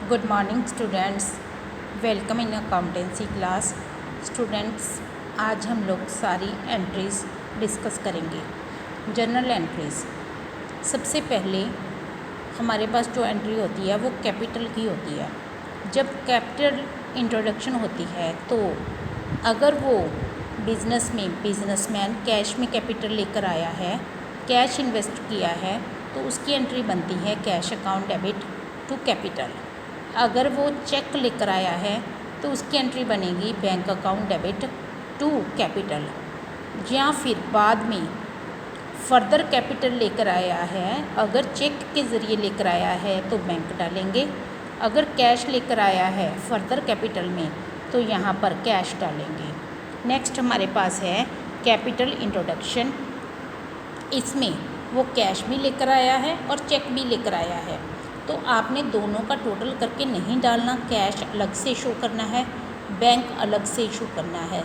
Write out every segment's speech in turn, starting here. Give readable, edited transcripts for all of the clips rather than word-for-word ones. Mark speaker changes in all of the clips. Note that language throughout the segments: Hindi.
Speaker 1: Good morning students, welcome in accountancy class. Students, आज हम लोग सारी एंट्रीज़ डिस्कस करेंगे। जर्नल एंट्रीज़, सबसे पहले हमारे पास जो एंट्री होती है वो कैपिटल की होती है। जब कैपिटल इंट्रोडक्शन होती है तो अगर वो बिज़नेस में बिजनेसमैन कैश में कैपिटल लेकर आया है, कैश इन्वेस्ट किया है, तो उसकी एंट्री बनती है cash account debit to capital. अगर वो चेक लेकर आया है तो उसकी एंट्री बनेगी bank account debit to capital. या फिर बाद में फर्दर कैपिटल लेकर आया है, अगर चेक के ज़रिए लेकर आया है तो बैंक डालेंगे, अगर कैश लेकर आया है फर्दर कैपिटल में तो यहाँ पर कैश डालेंगे। नेक्स्ट हमारे पास है कैपिटल इंट्रोडक्शन। इसमें वो कैश भी लेकर आया है और चेक भी लेकर आया है, तो आपने दोनों का टोटल करके नहीं डालना। कैश अलग से शो करना है, बैंक अलग से शो करना है।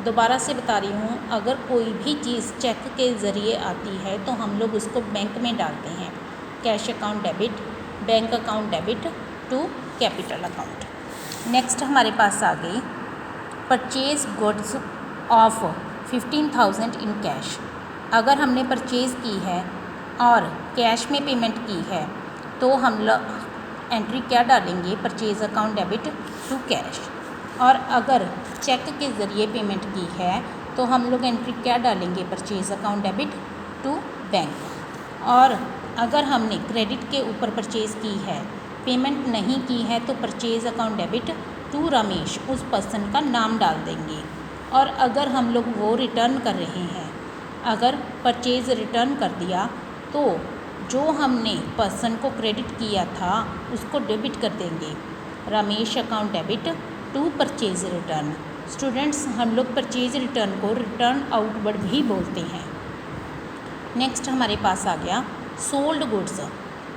Speaker 1: दोबारा से बता रही हूँ, अगर कोई भी चीज़ चेक के ज़रिए आती है तो हम लोग उसको बैंक में डालते हैं, cash account debit, bank account debit to capital account. Next हमारे पास आ गई purchase goods of 15,000 in cash. अगर हमने परचेज़ की है और कैश में पेमेंट की है तो हम लोग एंट्री क्या डालेंगे, purchase account debit to cash. और अगर चेक के ज़रिए पेमेंट की है तो हम लोग एंट्री क्या डालेंगे, purchase account debit to bank. और अगर हमने क्रेडिट के ऊपर परचेज़ की है, पेमेंट नहीं की है, तो purchase account debit to Ramesh, उस पर्सन का नाम डाल देंगे। और अगर हम लोग वो रिटर्न कर रहे हैं, अगर परचेज़ रिटर्न कर दिया तो जो हमने पर्सन को क्रेडिट किया था उसको डेबिट कर देंगे, Ramesh account debit to purchase return. Students, हम लोग परचेज रिटर्न को रिटर्न आउटवर्ड भी बोलते हैं। नेक्स्ट हमारे पास आ गया सोल्ड गुड्स।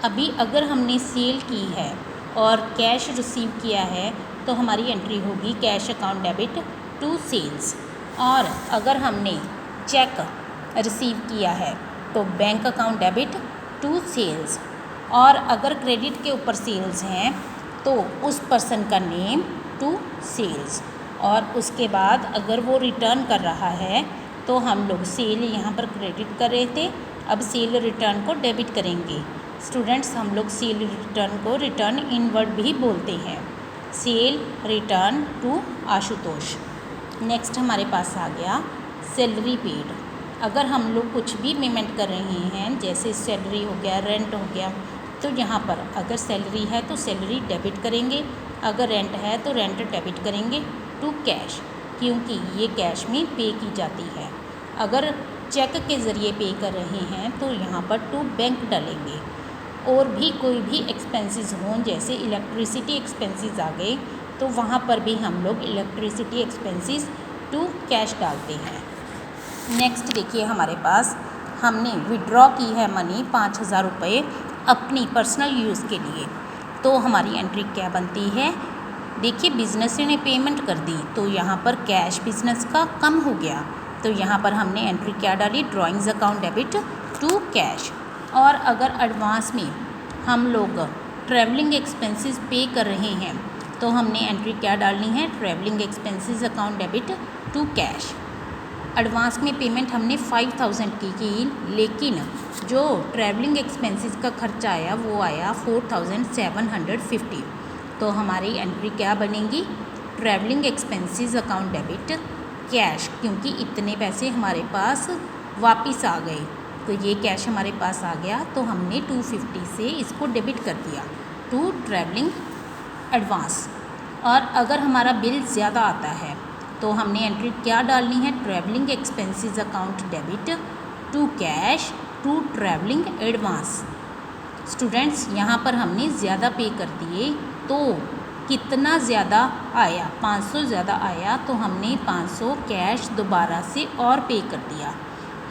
Speaker 1: अभी अगर हमने सेल की है और कैश रिसीव किया है तो हमारी एंट्री होगी cash account debit to sales. और अगर हमने चेक रिसीव किया है तो bank account debit to sales. और अगर क्रेडिट के ऊपर सेल्स हैं तो उस पर्सन का नेम टू सेल्स। और उसके बाद अगर वो रिटर्न कर रहा है तो हम लोग सेल यहाँ पर क्रेडिट कर रहे थे, अब सेल रिटर्न को डेबिट करेंगे। स्टूडेंट्स, हम लोग सेल रिटर्न को रिटर्न इनवर्ड भी बोलते हैं, sale return to Ashutosh. Next हमारे पास आ गया सैलरी पेड। अगर हम लोग कुछ भी पेमेंट कर रहे हैं, जैसे सैलरी हो गया, रेंट हो गया, तो यहाँ पर अगर सैलरी है तो सैलरी डेबिट करेंगे, अगर रेंट है तो रेंट डेबिट करेंगे टू कैश, क्योंकि ये कैश में पे की जाती है। अगर चेक के ज़रिए पे कर रहे हैं तो यहाँ पर टू बैंक डालेंगे। और भी कोई भी एक्सपेंसेस हों, जैसे इलेक्ट्रिसिटी एक्सपेंसेस आ गए, तो वहाँ पर भी हम लोग इलेक्ट्रिसिटी एक्सपेंसेस टू कैश डालते हैं। नेक्स्ट देखिए, हमारे पास हमने विड्रॉ की है मनी 5,000 रुपये अपनी पर्सनल यूज़ के लिए, तो हमारी एंट्री क्या बनती है। देखिए, बिजनेस ने पेमेंट कर दी तो यहाँ पर कैश बिजनेस का कम हो गया, तो यहाँ पर हमने एंट्री क्या डाली, drawings account debit to cash. और अगर एडवांस में हम लोग ट्रैवलिंग एक्सपेंसेस पे कर रहे हैं तो हमने एंट्री क्या डालनी है, travelling expenses account debit to cash. Advance में पेमेंट हमने 5,000 की, लेकिन जो ट्रैवलिंग एक्सपेंसेस का खर्चा आया वो आया 4,750, तो हमारी एंट्री क्या बनेगी, travelling expenses account debit cash, क्योंकि इतने पैसे हमारे पास वापस आ गए, तो ये कैश हमारे पास आ गया, तो हमने 250 से इसको डेबिट कर दिया टू ट्रैवलिंग एडवांस। और अगर हमारा बिल ज़्यादा आता है तो हमने एंट्री क्या डालनी है, travelling expenses account debit to cash to travelling advance. Students, यहाँ पर हमने ज़्यादा पे कर दिए, तो कितना ज़्यादा आया, 500 ज़्यादा आया, तो हमने 500 कैश दोबारा से और पे कर दिया।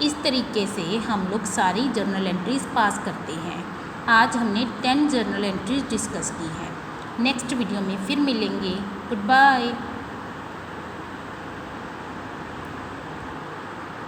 Speaker 1: इस तरीके से हम लोग सारी जर्नल एंट्रीज़ पास करते हैं। आज हमने 10 जर्नल एंट्रीज डिस्कस की हैं। नेक्स्ट वीडियो में फिर मिलेंगे। Good bye.